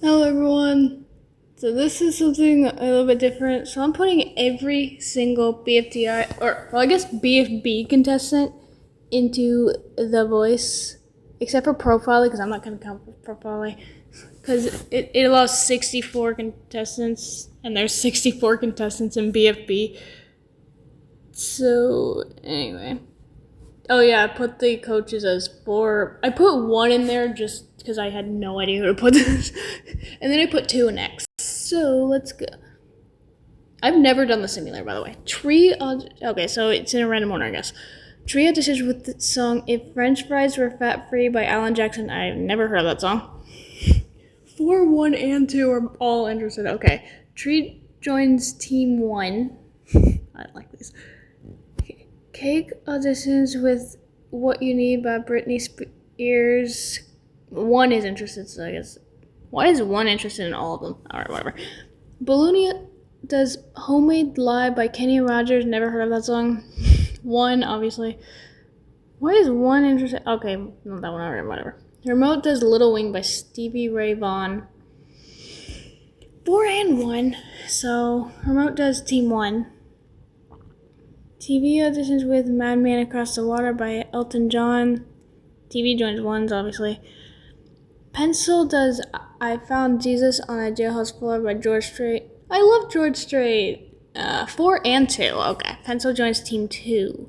Hello everyone. So this is something a little bit different. So I'm putting every single BFB contestant into The Voice, except for Profile, because I'm not going to count Profile, because it allows 64 contestants, and there's 64 contestants in BFB. So anyway. Oh yeah, I put the coaches as 4. I put 1 in there just because I had no idea who to put this. And then I put 2 in X. So let's go. I've never done the simulator, by the way. Okay, so it's in a random order, I guess. Tree auditions with the song If French Fries Were Fat Free by Alan Jackson. I've never heard of that song. 4, 1, and 2 are all interested. Okay. Tree joins Team 1. I like these. Cake auditions with What You Need by Britney Spears. 1 is interested, so I guess. Why is 1 interested in all of them? Alright, whatever. Balloonia does Homemade Lie by Kenny Rogers. Never heard of that song. 1, obviously. Why is 1 interested? Okay, not that one, alright, whatever. Remote does Little Wing by Stevie Ray Vaughan. 4 and 1. So, Remote does Team 1. TV auditions with Madman Across the Water by Elton John. TV joins 1s, obviously. Pencil does I Found Jesus on a Jailhouse Floor by George Strait. I love George Strait. 4 and 2. Okay. Pencil joins Team 2.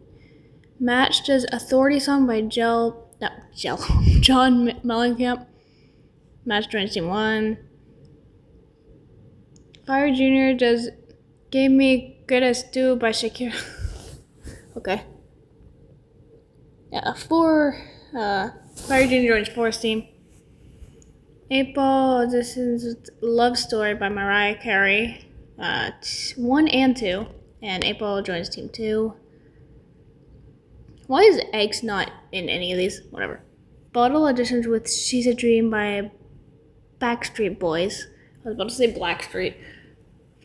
Match does Authority Song by John Mellencamp. Match joins Team 1. Fire Jr. does Gave Me Good as Stew by Shakira. Okay. Yeah, 4. Fire Jr. joins 4's team. 8 Ball auditions with Love Story by Mariah Carey. 1 and 2. And 8 Ball joins Team 2. Why is Eggs not in any of these? Whatever. Bottle auditions with She's a Dream by Backstreet Boys. I was about to say Blackstreet.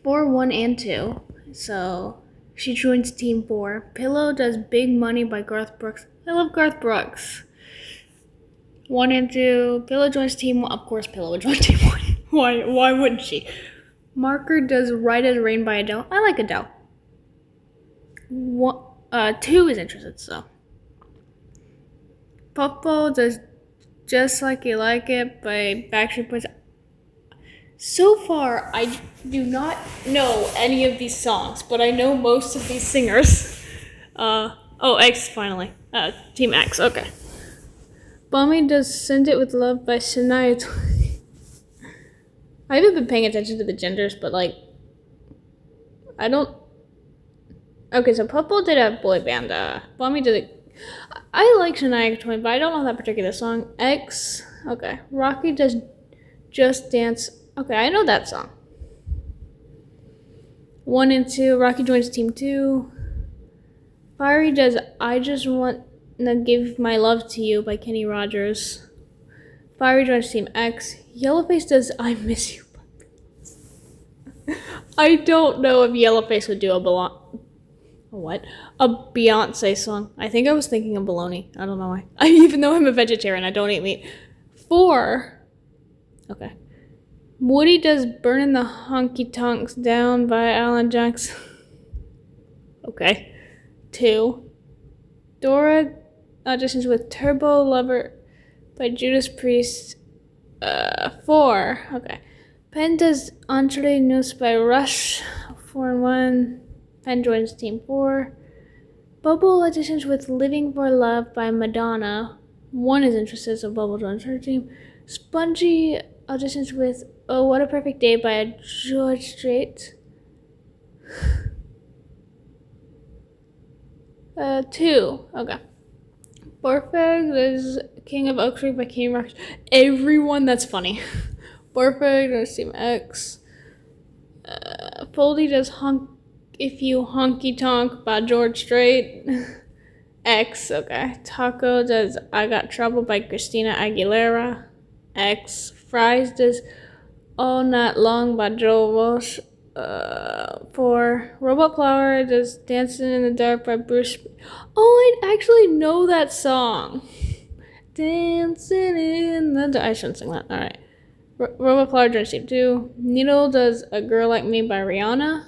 4, 1, and 2. So she joins Team 4. Pillow does Big Money by Garth Brooks. I love Garth Brooks. 1 and 2. Pillow joins Team 1. Of course, Pillow would join Team 1. Why wouldn't she? Marker does Right as Rain by Adele. I like Adele. 2 is interested, so. Puffball does Just Like You Like It by Backstreet Boys. So far, I do not know any of these songs, but I know most of these singers. X finally. Team X, okay. Bummy does Send It With Love by Shania Twain. I haven't been paying attention to the genders, but I don't. Okay, so Puffball did a boy band. Bummy did it. I like Shania Twain, but I don't know that particular song. X, okay. Rocky does Just Dance. Okay, I know that song. 1 and 2. Rocky joins Team 2. Fiery does I Just Want to Give My Love to You by Kenny Rogers. Fiery joins Team X. Yellowface does I Miss You. I don't know if Yellowface would do a Beyonce song. I think I was thinking of bologna. I don't know why. Even though I'm a vegetarian, I don't eat meat. 4. Okay. Woody does Burnin' the Honky Tonks Down by Alan Jackson. Okay. 2. Dora auditions with Turbo Lover by Judas Priest. 4. Okay. Penn does Entre Nous by Rush. 4 and 1. Penn joins Team 4. Bubble auditions with Living for Love by Madonna. 1 is interested, so Bubble joins her team. Spongy auditions with Oh What a Perfect Day by George Strait. 2. Okay. Perfect is King of Oak Street by Kenny Rogers. Everyone, that's funny. Perfect is Team X. Foldy does If You Honky Tonk by George Strait. X, okay. Taco does I Got Trouble by Christina Aguilera. X. Fries does All Night Long by Joel Walsh. 4. Robot Flower does Dancing in the Dark by Bruce. Oh, I actually know that song. Dancing in the Dark. I shouldn't sing that. Alright. Robot Flower joins Team 2. Needle does A Girl Like Me by Rihanna.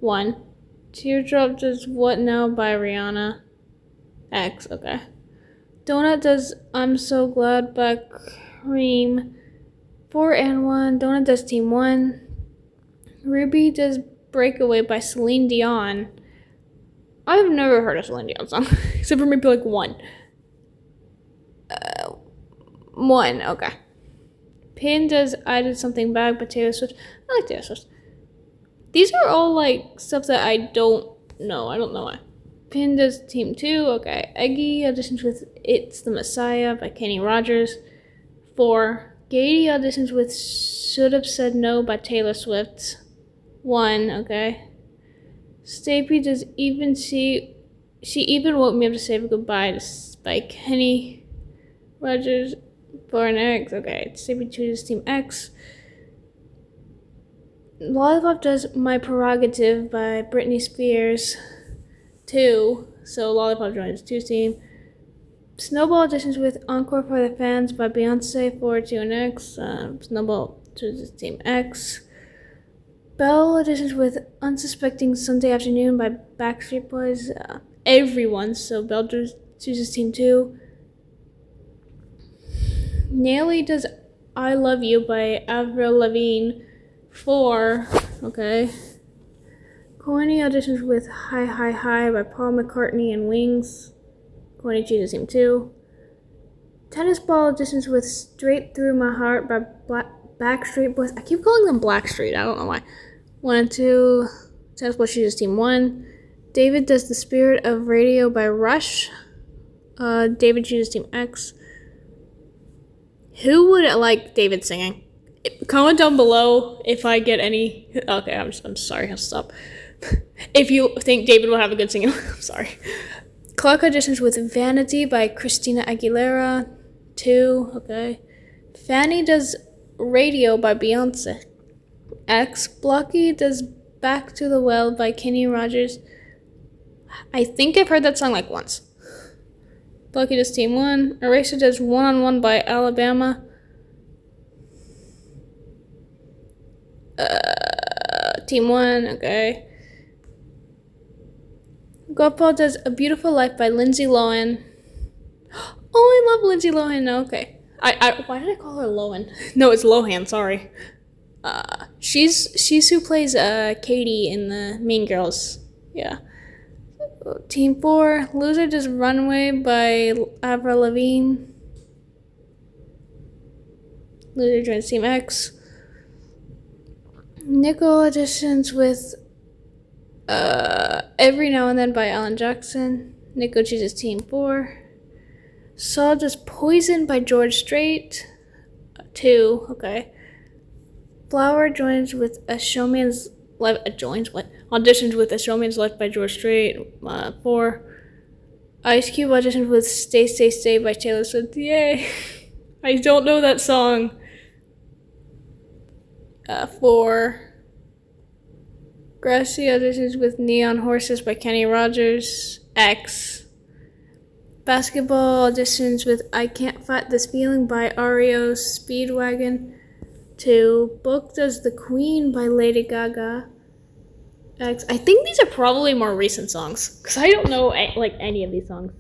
1. Teardrop does What Now by Rihanna. X, okay. Donut does I'm So Glad by Cream. 4 and 1. Donut does Team 1. Ruby does Breakaway by Celine Dion. I've never heard a Celine Dion song, except for maybe like one. 1, okay. Pin does I Did Something Bad by Taylor Swift. I like Taylor Swift. These are all like stuff that I don't know. I don't know why. Pin does Team 2, okay. Eggy auditions with It's the Messiah by Kenny Rogers. 4. Gady auditions with Should Have Said No by Taylor Swift. 1, okay. Stapy does Even She Even Woke Me Up to Say Goodbye by Kenny Rogers. 4 and X, okay. Stapy chooses Team X. Lollipop does My Prerogative by Britney Spears. 2, so Lollipop joins 2 team. Snowball auditions with Encore for the Fans by Beyonce. 4, 2 and X. Snowball chooses Team X. Belle auditions with Unsuspecting Sunday Afternoon by Backstreet Boys. Everyone, so Belle chooses Team 2. Nelly does I Love You by Avril Lavigne. 4, okay. Corny auditions with Hi Hi Hi by Paul McCartney and Wings. Corny chooses Team 2. Tennis Ball auditions with Straight Through My Heart by Backstreet Boys. I keep calling them Blackstreet, I don't know why. 1 and 2. Tennis Ball chooses Team 1. David does The Spirit of Radio by Rush. David chooses Team X. Who would like David singing? Comment down below if I get any. Okay, I'm sorry, I'll stop. If you think David will have a good singing, I'm sorry. Clark auditions with Vanity by Christina Aguilera. 2, okay. Fanny does Radio by Beyonce. X. Blocky does Back to the Well by Kenny Rogers. I think I've heard that song like once. Blocky does Team 1. Eraser does One on One by Alabama. Team 1, okay. Godpaw does A Beautiful Life by Lindsay Lohan. Oh, I love Lindsay Lohan. Okay. Why did I call her Lohan? No, it's Lohan, sorry. She's who plays Katie in the Mean Girls. Yeah. Team 4, Loser does Runaway by Avril Lavigne. Loser joins Team X. Nickel auditions with Every Now and Then by Alan Jackson. Nico chooses Team 4. Saw does Poison by George Strait. 2, okay. Flower joins with A Showman's Life. Auditions with A Showman's Life by George Strait. 4. Ice Cube auditions with Stay, Stay, Stay by Taylor Swift. Yay! I don't know that song. 4. Grassy auditions with Neon Horses by Kenny Rogers. X. Basketball auditions with I Can't Fight This Feeling by REO Speedwagon. 2. Book does The Queen by Lady Gaga. X. I think these are probably more recent songs, because I don't know like any of these songs.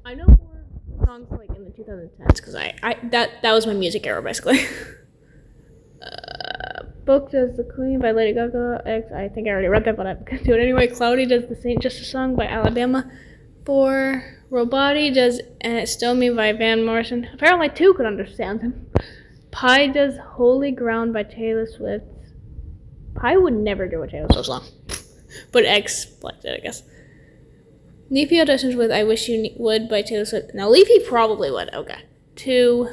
I know more songs like in the 2010s, because that was my music era basically. Book does The Queen by Lady Gaga. X. I think I already read that, but I'm gonna do it anyway. Cloudy does The Saint Justice Song by Alabama. 4. Roboti does And It's Still Me by Van Morrison. Apparently 2 could understand him. Pi does Holy Ground by Taylor Swift. Pi would never do a Taylor Swift song. But X liked it, I guess. Leafy auditions with I Wish You Would by Taylor Swift. Now, Leafy probably would. Okay. 2.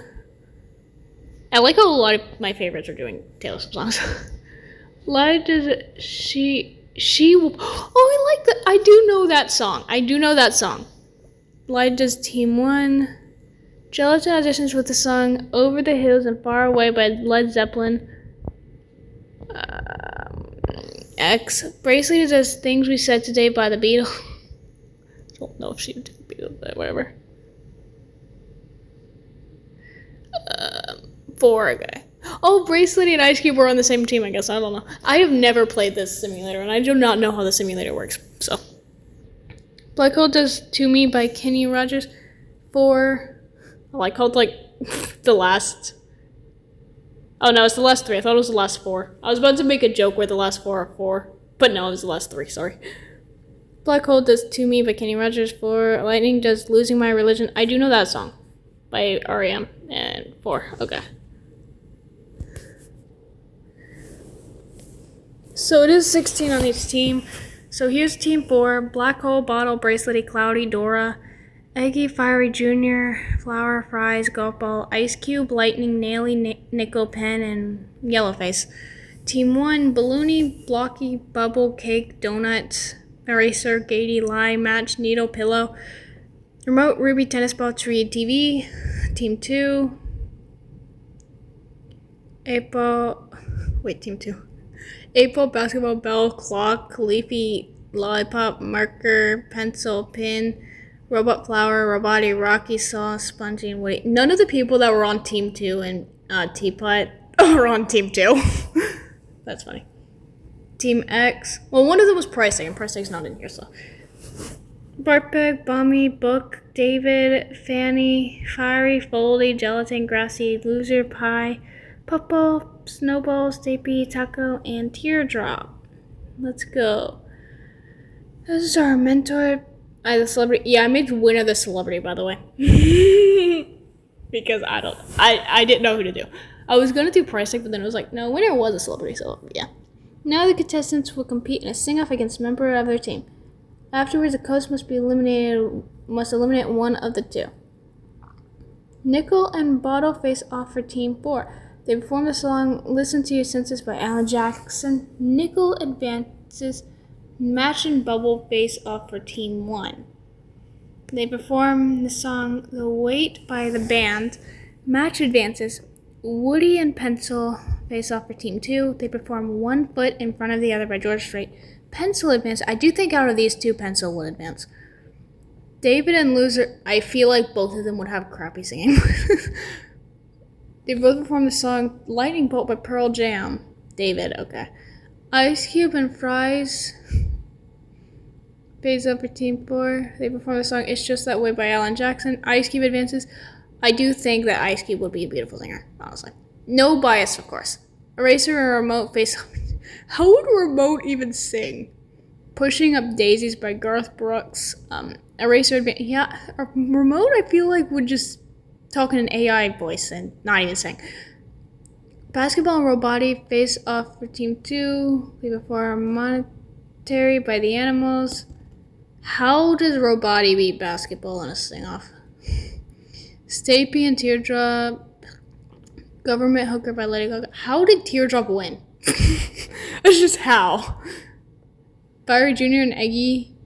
I like how a lot of my favorites are doing Taylor Swift songs. Live does she will. Oh, I like that. I do know that song. Live does Team 1. Gelatin auditions with the song Over the Hills and Far Away by Led Zeppelin. X. Bracelet does Things We Said Today by the Beatles. I don't know if she did the Beatles, but whatever. 4, okay. Oh, Bracelet and Ice Cube were on the same team, I guess. I don't know. I have never played this simulator, and I do not know how the simulator works, so. Black Hole Does To Me by Kenny Rogers. 4. Oh, I called, like, the last... Oh, no, it's the last 3. I thought it was the last 4. I was about to make a joke where the last 4 are 4. But no, it was the last 3, sorry. Black Hole Does To Me by Kenny Rogers. 4. Lightning Does Losing My Religion. I do know that song by R.E.M. And 4. Okay. So it is 16 on each team. So here's team 4. Black Hole, Bottle, Bracelety, Cloudy, Dora, Eggy, Fiery Jr., Flower, Fries, Golf Ball, Ice Cube, Lightning, Naily, Nickel, Pen, and Yellowface. Team 1, Balloony, Blocky, Bubble, Cake, Donut, Eraser, Gady, Lie, Match, Needle, Pillow, Remote, Ruby, Tennis Ball, Tree, TV. Team 2, Team 2. April, Basketball, Bell, Clock, Leafy, Lollipop, Marker, Pencil, Pin, Robot Flower, Roboti, Rocky, Saw, Spongy, and Woody. None of the people that were on Team 2 and Teapot are on Team 2. That's funny. Team X. Well, one of them was Pricing, and Pricing's not in here, so. Bartbag, Bommy, Book, David, Fanny, Fiery, Foldy, Gelatin, Grassy, Loser, Pie, Pupple, Snowball, Stapy, Taco, and Teardrop. Let's go. This is our mentor. The celebrity. Yeah, I made winner the celebrity, by the way. Because I didn't know who to do. I was going to do Pricing, but then I was like, no, winner was a celebrity, so yeah. Now the contestants will compete in a sing-off against a member of their team. Afterwards, the host must eliminate one of the two. Nickel and Bottle face off for Team 4. They perform the song Listen to Your Senses by Alan Jackson. Nickel advances. Match and Bubble face off for Team 1. They perform the song The Weight by the band. Match advances. Woody and Pencil face off for Team 2. They perform One Foot in Front of the Other by George Strait. Pencil advances. I do think out of these two, Pencil would advance. David and Loser, I feel like both of them would have crappy singing. They both perform the song Lightning Bolt by Pearl Jam. David, okay. Ice Cube and Fries face up for Team 4. They perform the song It's Just That Way by Alan Jackson. Ice Cube advances. I do think that Ice Cube would be a beautiful singer, honestly. No bias, of course. Eraser and Remote face up. How would Remote even sing? Pushing Up Daisies by Garth Brooks. Eraser advances. Yeah, Remote I feel like would just talk in an AI voice and not even sing. Basketball and Roboti face off for Team 2. They perform Monetary by The Animals. How does Roboti beat Basketball in a sing-off? Stapy and Teardrop. Government Hooker by Lady Gaga. How did Teardrop win? It's just how. Fiery Jr. and Eggy.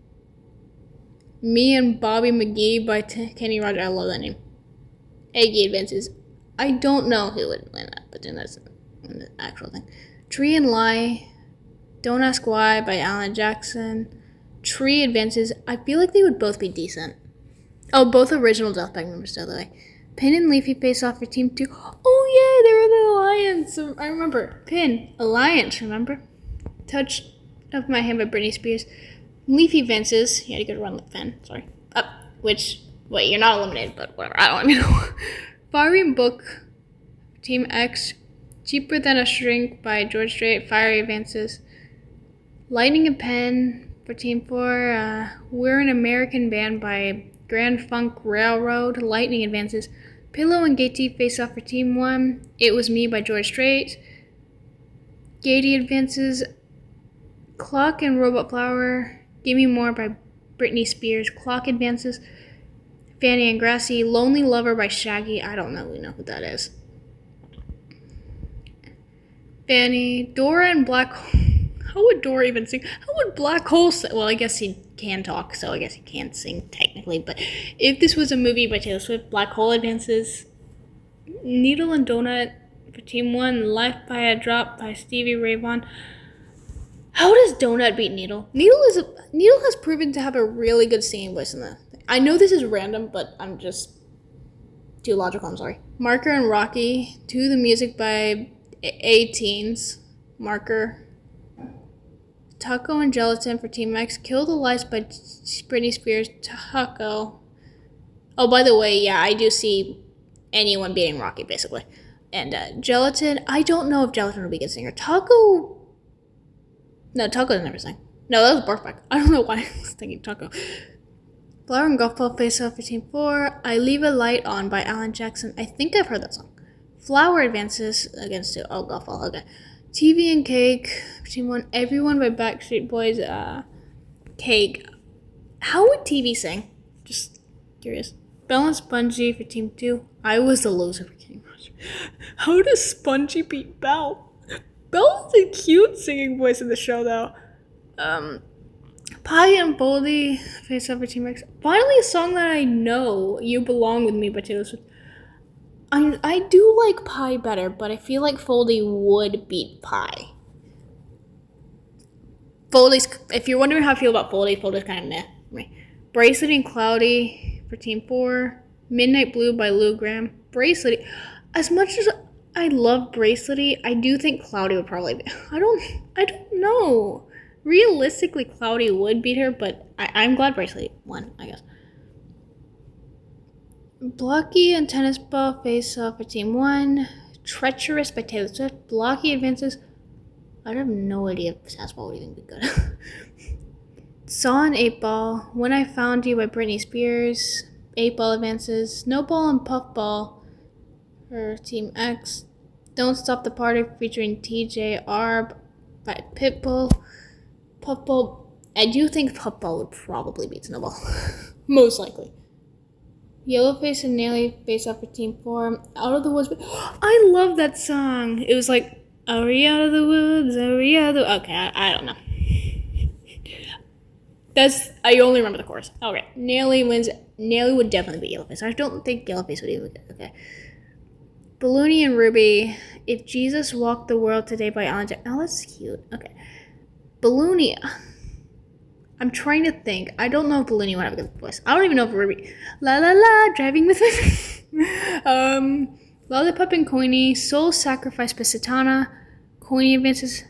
Me and Bobby McGee by Kenny Rogers. I love that name. Eggy advances. I don't know who would win that, but then that's the actual thing. Tree and Lie. Don't Ask Why by Alan Jackson. Tree advances. I feel like they would both be decent. Oh, both original Deathbag members, by the way. Pin and Leafy face off for Team 2. Oh, yeah, they were the Alliance. I remember. Pin. Alliance, remember? Touch of My Hand by Britney Spears. Leafy advances. He had a good run with Finn. Sorry. Up. Wait, you're not eliminated, but whatever. I don't even know. Fiery and Book. Team X. Cheaper Than a Shrink by George Strait. Fiery advances. Lightning and Pen for Team 4. We're an American Band by Grand Funk Railroad. Lightning advances. Pillow and Gate face off for Team 1. It Was Me by George Strait. Gady advances. Clock and Robot Flower. Gimme More by Britney Spears. Clock advances. Fanny and Grassy. Lonely Lover by Shaggy. I don't know who that is. Fanny. Dora and Black Hole. How would Dora even sing? How would Black Hole sing? Well, I guess he can talk, so I guess he can't sing technically. But if this was a movie by Taylor Swift, Black Hole advances. Needle and Donut for Team 1. Life by a Drop by Stevie Ray Vaughan. How does Donut beat Needle? Needle has proven to have a really good singing voice in the thing. I know this is random, but I'm just too logical. I'm sorry. Marker and Rocky. To the music by A-Teens. Marker. Taco and Gelatin for Team X. Kill the Lights by Britney Spears. Taco. Oh, by the way, yeah, I do see anyone beating Rocky, basically. And Gelatin, I don't know if Gelatin will be a good singer. Taco. No, Taco's never sang. No, that was Barkback. I don't know why I was thinking Taco. Flower and Golf Ball face off for Team 4. I Leave a Light On by Alan Jackson. I think I've heard that song. Flower advances against 2. Oh, Golf Ball, okay. TV and Cake for Team 1. Everyone by Backstreet Boys. Cake. How would TV sing? Just curious. Belle and Spongy for Team 2. I was the loser for King Roger. How does Spongy beat Belle? Belle's a cute singing voice in the show, though. Pie and Boldy face off for Team X. Finally, a song that I know, You Belong With Me by Taylor Swift. I do like Pie better, but I feel like Foldy would beat Pie. Foldy's, if you're wondering how I feel about Foldy's kind of meh for me. Bracelet and Cloudy for Team 4. Midnight Blue by Lou Graham. Bracelet. As much as I love Bracelety, I do think Cloudy would probably be. I don't know. Realistically, Cloudy would beat her, but I'm glad Bracelety won, I guess. Blocky and Tennis Ball face off for Team 1. Treacherous by Taylor Swift. Blocky advances. I have no idea if Tennis Ball would even be good. Saw and 8 Ball. When I Found You by Britney Spears. 8 Ball advances. Snowball and Puffball for Team X. Don't Stop the Party featuring TJR by Pitbull. Puffball. I do think Puffball would probably beat Snowball. Most likely. Yellowface and Nelly face off for Team 4. Out of the Woods. I love that song. It was like, are we out of the woods? Are we out of the... Okay, I don't know. I only remember the chorus. Okay, Nelly wins. Nelly would definitely beat Yellowface. I don't think Yellowface would even... Okay. Balloony and Ruby. If Jesus Walked the World Today by Alan Jackson. Oh, that's cute. Okay. Balloony. I'm trying to think. I don't know if Balloony would have a good voice. I don't even know if Ruby. La la la, driving with me. Lollipop and Coiny. Soul Sacrifice by Satana. Coiny advances.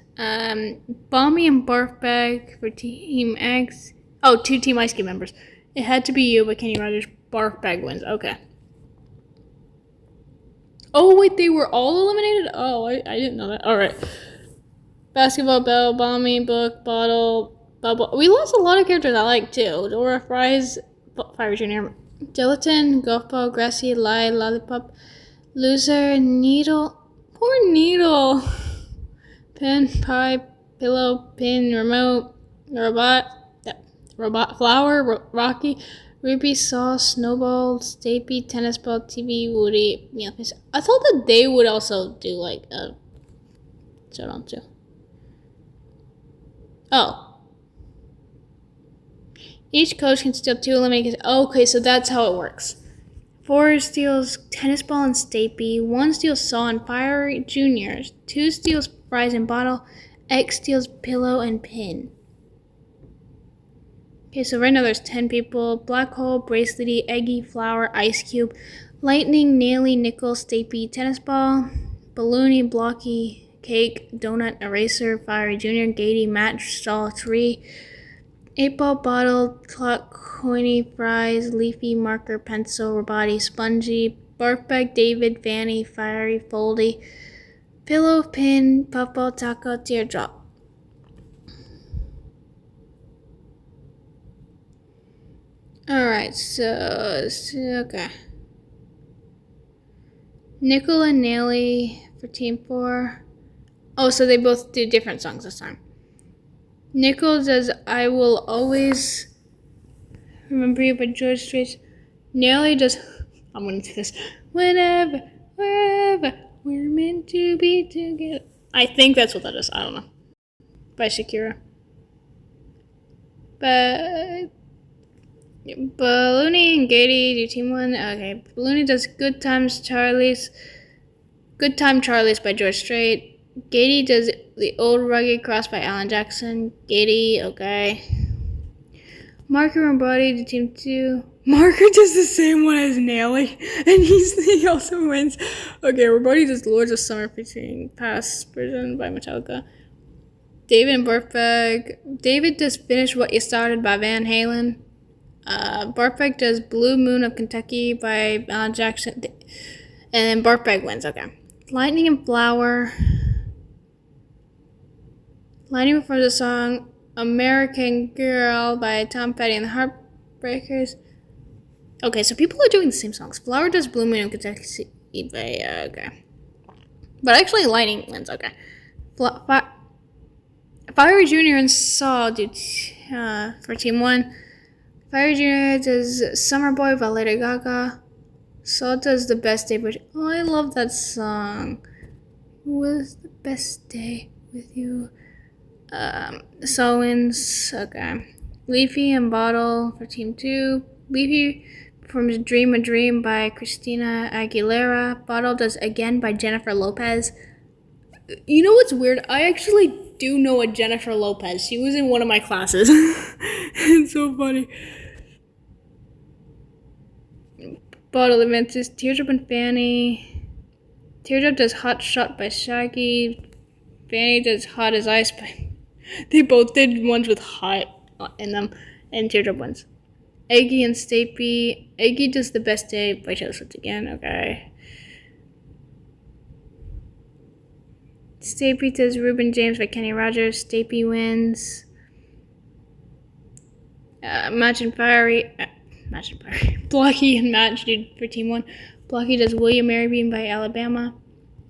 Bommy and Barfbag for Team X. Oh, 2 Team Ice Cube members. It Had to Be You by Kenny Rogers. Barfbag wins. Okay. Oh, wait, they were all eliminated? Oh, I didn't know that. All right. Basketball Bell, Bommy, Book, Bottle, Bubble. We lost a lot of characters I like, too. Dora, Fries, Fire Jr., Gelatin, Golf Ball, Grassy, Lie, Lollipop, Loser, Needle. Poor Needle. Pen, Pie, Pillow, Pin, Remote, Robot, Flower, Rocky, Ruby, Saw, Snowball, Stapy, Tennis Ball, TV, Woody, Mealface. I thought that they would also do like a showdown too. Oh. Each coach can steal 2 eliminated. Okay, so that's how it works. 4 steals Tennis Ball and Stapy. 1 steals Saw and Fire Juniors. 2 steals Fries and Bottle. X steals Pillow and Pin. Okay, so right now there's 10 people. Black Hole, Bracelety, Eggy, Flower, Ice Cube, Lightning, Naily, Nickel, Stapy, Tennis Ball, Balloony, Blocky, Cake, Donut, Eraser, Fiery Jr., Gatey, Match, Saw, Tree, 8 Ball, Bottle, Clock, Coiny, Fries, Leafy, Marker, Pencil, Roboti, Spongy, Barfbag, David, Fanny, Fiery, Foldy, Pillow, Pin, Puffball, Taco, Teardrop. Alright, so okay. Nickel and Naily for Team 4. Oh, so they both do different songs this time. Nickel does I Will Always Remember You by George Strait. Naily does, I'm going to do this. Whenever, wherever, we're meant to be together. I think that's what that is. I don't know. By Shakira. But Balloony and Gatey do Team 1. Okay. Balloony does Good Time Charlie's by George Strait. Gatey does The Old Rugged Cross by Alan Jackson. Gatey, okay. Marker and Body do Team 2. Marker does the same one as Nelly, and he also wins. Okay, Robotti does Lords of Summer featuring Past Prison by Metallica. David and Barfbag. David does Finish What You Started by Van Halen. Barfbag does Blue Moon of Kentucky by Alan Jackson. And then Barfbag wins, okay. Lightning and Flower. Lightning performs the song American Girl by Tom Petty and the Heartbreakers. Okay, so people are doing the same songs. Flower does Blue Moon of Kentucky by, okay. But actually Lightning wins, okay. Fiery Jr. and Saul do for Team 1. Fiery Jr. does Summer Boy by Lady Gaga. Saul does The Best Day. Oh, I love that song. It was the best day with you. Saul wins. Okay. Leafy and Bottle for Team 2. Leafy performs Dream a Dream by Christina Aguilera. Bottle does Again by Jennifer Lopez. You know what's weird? I actually do know a Jennifer Lopez. She was in one of my classes. It's so funny. Bottle advances Teardrop and Fanny. Teardrop does Hot Shot by Shaggy. Fanny does Hot as Ice by... They both did ones with hot in them. And Teardrop wins. Eggy and Stapy. Eggy does The Best Day by Taylor Swift again. Okay. Stapy does Reuben James by Kenny Rogers. Stapy wins. Match and Fiery. Blocky and Match do for Team 1. Blocky does William Marybeen by Alabama.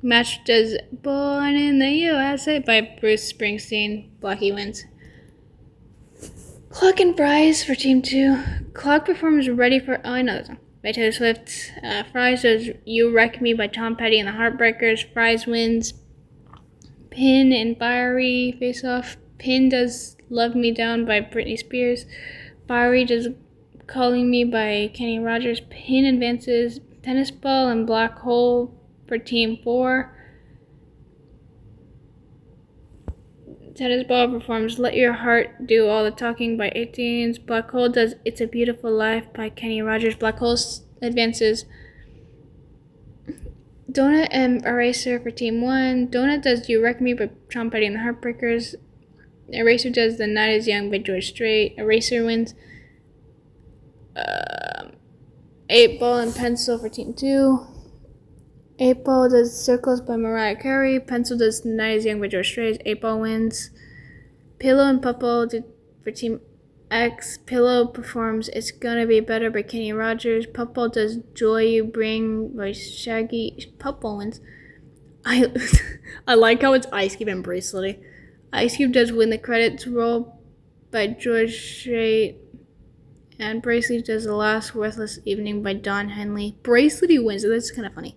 Match does Born in the USA by Bruce Springsteen. Blocky wins. Clock and Fries for Team 2. Clock performs Ready for... Oh, I know that song. By Taylor Swift. Fries does You Wreck Me by Tom Petty and the Heartbreakers. Fries wins. Pin and Fiery face off. Pin does Love Me Down by Britney Spears. Fiery does Calling Me by Kenny Rogers. Pin advances Tennis Ball and Black Hole for Team 4. Tennis Ball performs Let Your Heart Do All the Talking by 18s. Black Hole does It's a Beautiful Life by Kenny Rogers. Black Hole advances Donut and Eraser for Team 1. Donut does You Wreck Me by Tom Petty and the Heartbreakers. Eraser does The Night Is Young by George Strait. Eraser wins. 8 Ball and Pencil for Team 2. 8 Ball does Circles by Mariah Carey. Pencil does The Night Is Young by George Strait. 8 Ball wins. Pillow and Pupple for Team X. Pillow performs It's Gonna Be Better by Kenny Rogers. Pupple does Joy You Bring by Shaggy. Pupple wins. I like how it's Ice Cube and Bracelety. Ice Cube does When the Credits Roll by George Strait. And Bracelety does The Last Worthless Evening by Don Henley. Bracelety wins. That's kind of funny.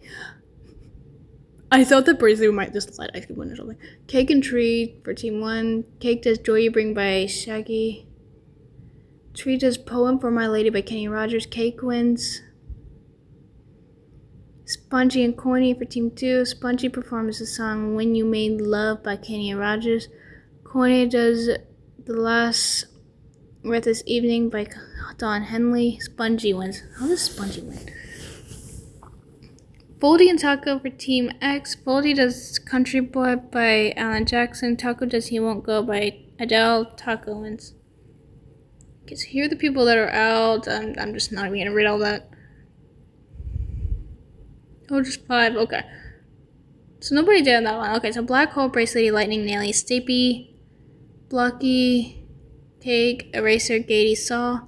I thought that Bracelety might just let Ice Cube win or something. Cake and Tree for Team 1. Cake does Joy You Bring by Shaggy. Tree does Poem for My Lady by Kenny Rogers. Cake wins. Spongy and Corny for Team 2. Spongy performs the song When You Made Love by Kenny Rogers. Corny does The Last Worthless Evening by Don Henley. Spongy wins. How does Spongy win? Foldy and Taco for Team X. Foldy does Country Boy by Alan Jackson. Taco does He Won't Go by Adele. Taco wins. Okay, so here are the people that are out. I'm just not even going to read all that. Oh, just 5. Okay. So nobody did on that one. Okay, so Black Hole, Bracelety, Lightning, Nelly, Stapy, Blocky, Cake, Eraser, Gady, Saw,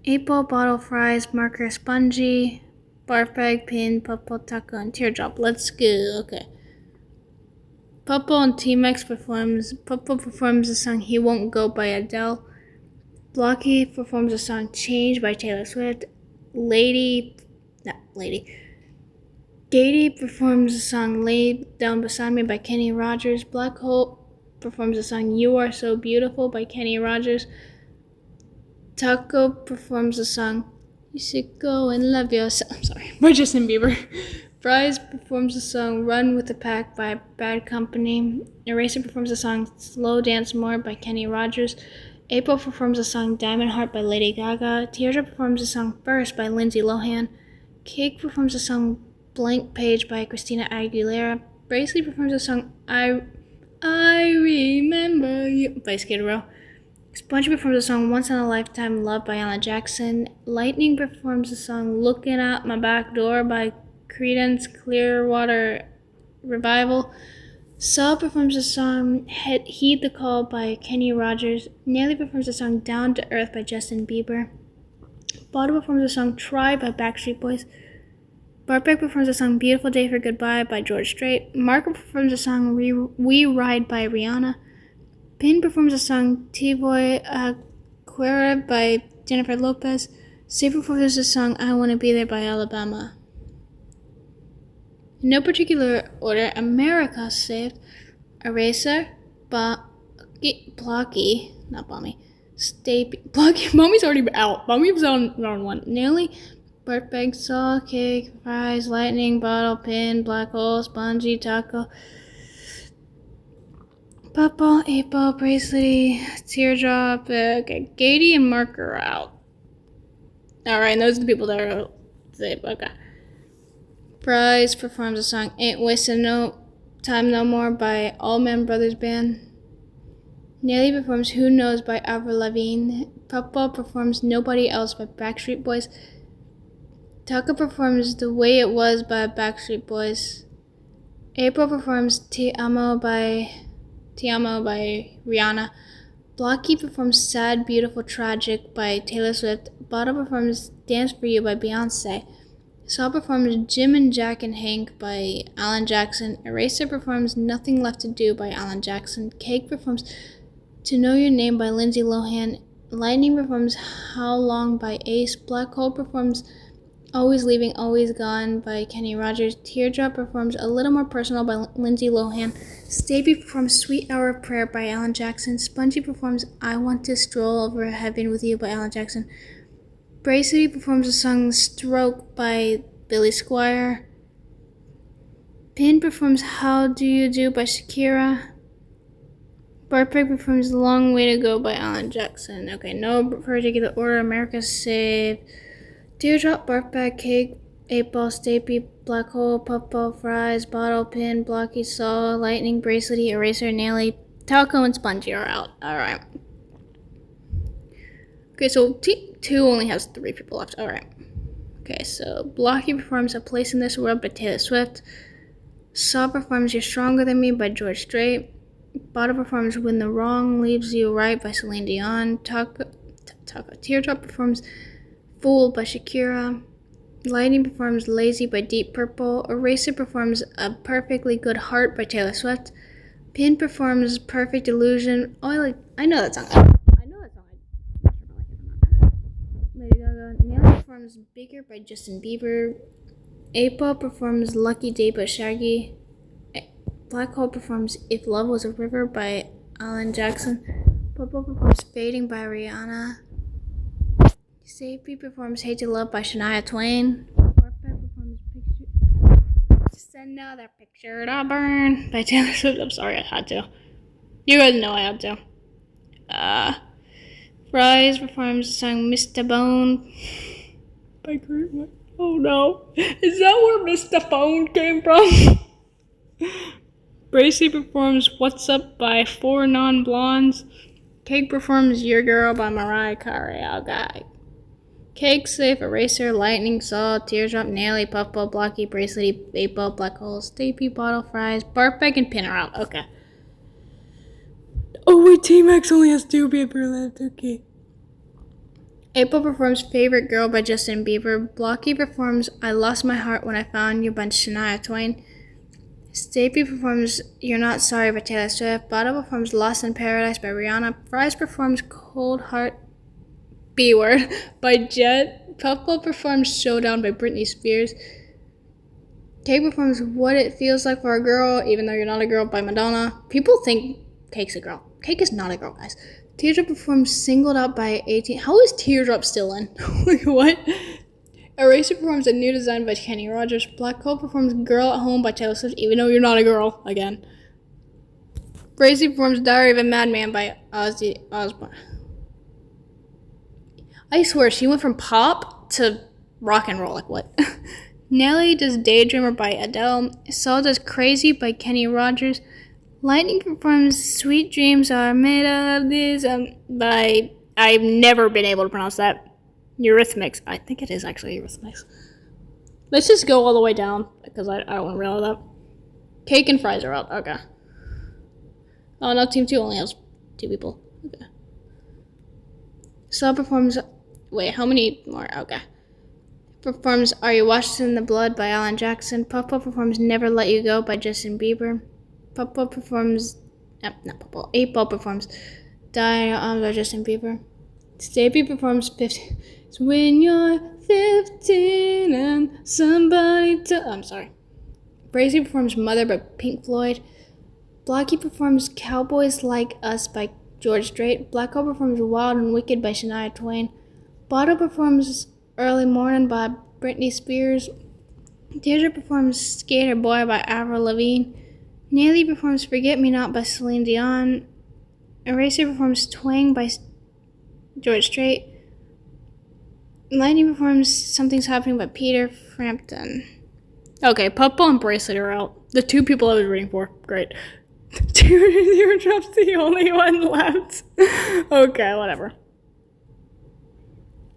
8 Ball, Bottle, Fries, Marker, Spongy, Barfbag, Pin, Pupple, Taco, and Teardrop. Let's go. Okay. Pupple and Team X performs the song He Won't Go by Adele. Blocky performs the song Change by Taylor Swift. Gady performs the song Lay Down Beside Me by Kenny Rogers. Black Hole performs the song You Are So Beautiful by Kenny Rogers. Taco performs the song You Should Go and Love Yourself. I'm sorry, by Justin Bieber. Fries performs the song Run With the Pack by Bad Company. Eraser performs the song Slow Dance More by Kenny Rogers. April performs the song Diamond Heart by Lady Gaga. Teardrop performs the song First by Lindsay Lohan. Cake performs the song Blank Page by Christina Aguilera. Braceley performs the song I Remember You by Skid Row. Spongy performs the song Once in a Lifetime Love by Alan Jackson. Lightning performs the song Looking Out My Back Door by Creedence Clearwater Revival. Saw performs the song Heed the Call by Kenny Rogers. Nelly performs the song Down to Earth by Justin Bieber. Bottle performs the song Try by Backstreet Boys. Barbeck performs the song Beautiful Day for Goodbye by George Strait. Marco performs the song We Ride by Rihanna. Pin performs the song T-Boy Aquera by Jennifer Lopez. Save performs the song I Wanna Be There by Alabama. In no particular order, America saved Eraser, Blocky, not Bommy, Blocky, Bommy's already out. Bommy was on round one. Nelly, Birthbag, Saw, Cake, Fries, Lightning, Bottle, Pin, Black Hole, Spongy, Taco, Pupple, 8-Ball, Bracelet, Teardrop, okay, Gady and Mark are out. Alright, and those are the people that are saved. Okay. Fries performs the song Ain't Wasting No Time No More by Allman Brothers Band. Nelly performs Who Knows by Avril Lavigne. Pupple performs Nobody Else by Backstreet Boys. Tucker performs The Way It Was by Backstreet Boys. April performs Ti Amo by Rihanna. Blocky performs Sad, Beautiful, Tragic by Taylor Swift. Bottle performs Dance For You by Beyonce. Saw performs Jim and Jack and Hank by Alan Jackson. Eraser performs Nothing Left to Do by Alan Jackson. Cake performs To Know Your Name by Lindsay Lohan. Lightning performs How Long by Ace. Black Hole performs Always Leaving, Always Gone by Kenny Rogers. Teardrop performs A Little More Personal by Lindsay Lohan. Stevie performs Sweet Hour of Prayer by Alan Jackson. Spongy performs I Want to Stroll Over Heaven with You by Alan Jackson. Bracelety performs the song Stroke by Billy Squier. Pin performs How Do You Do by Shakira. Bartbreak performs Long Way to Go by Alan Jackson. Okay, no particular order. America saved Teardrop, Bartback, Cake, 8-Ball, Stapy, Black Hole, Puffball, Fries, Bottle, Pin, Blocky, Saw, Lightning, Bracelety, Eraser, Nelly, Talco, and Spongy are out. Alright. Okay, so T2 only has 3 people left. Alright. Okay, so Blocky performs A Place in This World by Taylor Swift. Saw performs You're Stronger Than Me by George Strait. Bottle performs When the Wrong Leaves You Right by Celine Dion. Teardrop performs Fooled by Shakira. Lightning performs Lazy by Deep Purple. Eraser performs A Perfectly Good Heart by Taylor Swift. Pin performs Perfect Illusion. Oh, I know that song. Lady Gaga. Nelly performs Bigger by Justin Bieber. April performs Lucky Day by Shaggy. Black Hole performs If Love Was a River by Alan Jackson. Purple performs Fading by Rihanna. Safety performs Hate to Love by Shania Twain. Warpath performs Send Out That Picture to Burn by Taylor Swift. I'm sorry, I had to. You guys know I had to. Fries performs the song Mr. Bone by Kurt. Oh no. Is that where Mr. Bone came from? Bracy performs What's Up by Four Non-Blondes. Cake performs Your Girl by Mariah Carey. Oh, God. Cake, Safe, Eraser, Lightning, Saw, Teardrop, Nelly, Puffball, Blocky, Bracelety, 8-Ball, Black Hole, Stapy, Bottle, Fries, Bartbag, and Pin are out. Okay. Oh, wait, T-Max only has 2 people left. Okay. 8-Ball performs Favorite Girl by Justin Bieber. Blocky performs I Lost My Heart When I Found You by Shania Twain. Stapy performs You're Not Sorry by Taylor Swift. Bottle performs Lost in Paradise by Rihanna. Fries performs Cold Heart B-Word by Jet. Puffball performs Showdown by Britney Spears. Cake performs What It Feels Like for a Girl, Even Though You're Not a Girl by Madonna. People think Cake's a girl. Cake is not a girl, guys. Teardrop performs Singled Out by 18. How is Teardrop still in? Like, what? Eraser performs A New Design by Kenny Rogers. Black Hole performs Girl at Home by Taylor Swift, Even Though You're Not a Girl, again. Brazy performs Diary of a Madman by Ozzy Osbourne. I swear, she went from pop to rock and roll. Like, what? Nelly does Daydreamer by Adele. Saul does Crazy by Kenny Rogers. Lightning performs Sweet Dreams Are Made of This by... I've never been able to pronounce that. Eurythmics. I think it is actually Eurythmics. Let's just go all the way down, because I don't want to read all that. Cake and Fries are out. Okay. Oh, no, Team 2 only has 2 people. Okay. Saul performs... Wait, how many more? Okay. Performs Are You Washed in the Blood by Alan Jackson. Puff Puff performs Never Let You Go by Justin Bieber. Puff Puff performs... not Puff Puff. 8 Ball performs Die in Your Arms by Justin Bieber. Stapy performs 15... It's when you're 15 and somebody... I'm sorry. Brazy performs Mother by Pink Floyd. Blocky performs Cowboys Like Us by George Strait. Black Hole performs Wild and Wicked by Shania Twain. Bottle performs Early Morning by Britney Spears. Deirdre performs Skater Boy by Avril Lavigne. Nelly performs Forget Me Not by Celine Dion. Eraser performs Twang by George Strait. Lightning performs Something's Happening by Peter Frampton. Okay, Puffball and Bracelet are out. The 2 people I was rooting for. Great. Teardrop's the only one left. Okay, whatever.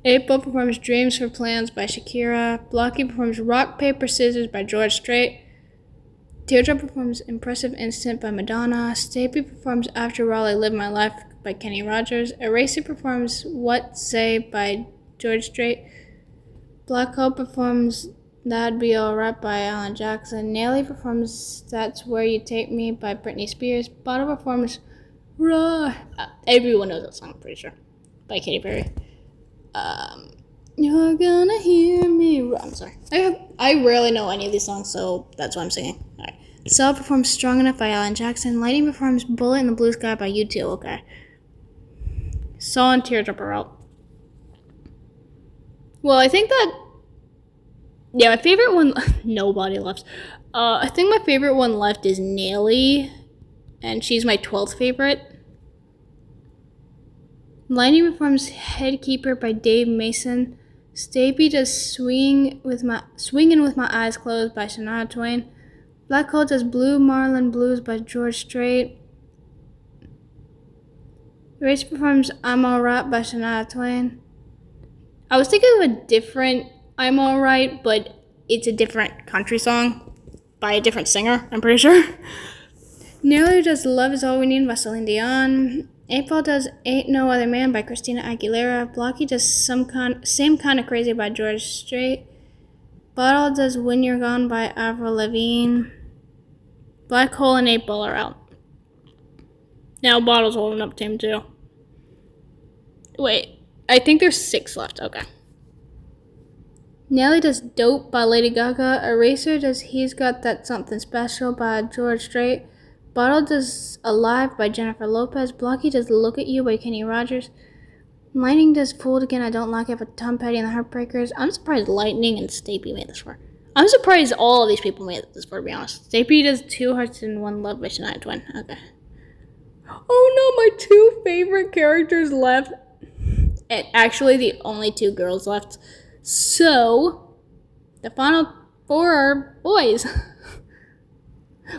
8 Ball performs Dreams for Plans by Shakira. Blocky performs Rock, Paper, Scissors by George Strait. Teardrop performs Impressive Instant by Madonna. Stapy performs After All I Live My Life by Kenny Rogers. Eraser performs What Say by George Strait. Black Hole performs That'd Be Alright by Alan Jackson. Nelly performs That's Where You Take Me by Britney Spears. Bottle performs Raw. Everyone knows that song, I'm pretty sure. By Katy Perry. You're gonna hear me. I'm sorry. I rarely know any of these songs, so that's why I'm singing. Alright. Cell performs Strong Enough by Alan Jackson. Lightning performs Bullet in the Blue Sky by U2. Okay. Saul and Teardrop are out. Well, I think that... Yeah, my favorite one... Nobody left. I think my favorite one left is Nelly. And she's my 12th favorite. Lightning performs Headkeeper by Dave Mason. Stapy does Swingin' With My Eyes Closed by Shania Twain. Black Hole does Blue Marlin Blues by George Strait. Race performs I'm Alright by Shania Twain. I was thinking of a different I'm Alright, but it's a different country song by a different singer, I'm pretty sure. Nelly does Love Is All We Need by Celine Dion. 8 Ball does Ain't No Other Man by Christina Aguilera. Blocky does Same Kind of Crazy by George Strait. Bottle does When You're Gone by Avril Lavigne. Black Hole and 8 Ball are out. Now Bottle's holding up Team 2. Wait, I think there's 6 left. Okay. Nelly does Dope by Lady Gaga. Eraser does He's Got That Something Special by George Strait. Bottle does Alive by Jennifer Lopez. Blocky does Look at You by Kenny Rogers. Lightning does Fooled Again, I Don't Like It by Tom Petty and the Heartbreakers. I'm surprised Lightning and Stapy made this far. I'm surprised all of these people made this far, to be honest. Stapy does 2 Hearts and 1 Love by Shania Twain. Okay. Oh no, my 2 favorite characters left. And actually the only 2 girls left. So, the final 4 are boys.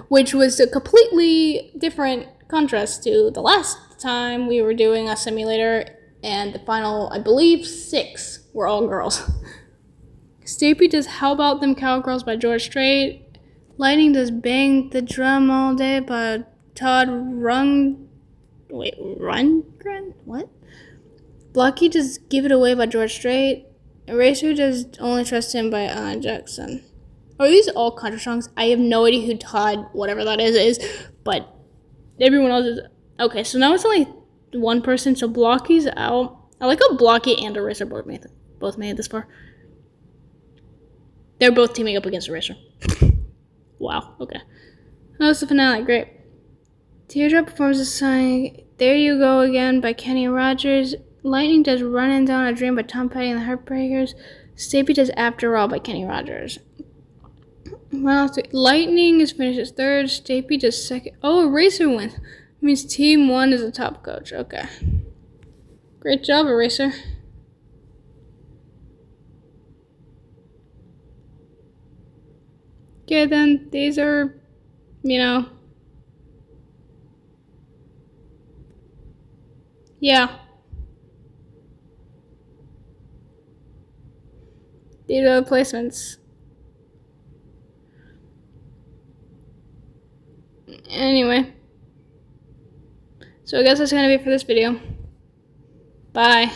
Which was a completely different contrast to the last time we were doing a simulator, and the final, I believe, 6 were all girls. Stapy does How About Them Cowgirls by George Strait. Lightning does Bang the Drum All Day by Todd Rundgren? What? Blocky does Give It Away by George Strait. Eraser does Only Trust Him by Alan Jackson. Are these all country songs? I have no idea who Todd, whatever that is, but everyone else is... Okay, so now it's only 1 person, so Blocky's out. I like how Blocky and Eraser both made it this far. They're both teaming up against Eraser. Wow, okay. That was the finale, great. Teardrop performs the song There You Go Again by Kenny Rogers. Lightning does Running Down a Dream by Tom Petty and the Heartbreakers. Stapy does After All by Kenny Rogers. Lightning is finished as 3rd. Stapy does 2nd. Oh, Eraser wins. That means Team 1 is the top coach. Okay. Great job, Eraser. Okay, then these are, you know, yeah. These are the placements. Anyway. So I guess that's gonna be it for this video. Bye.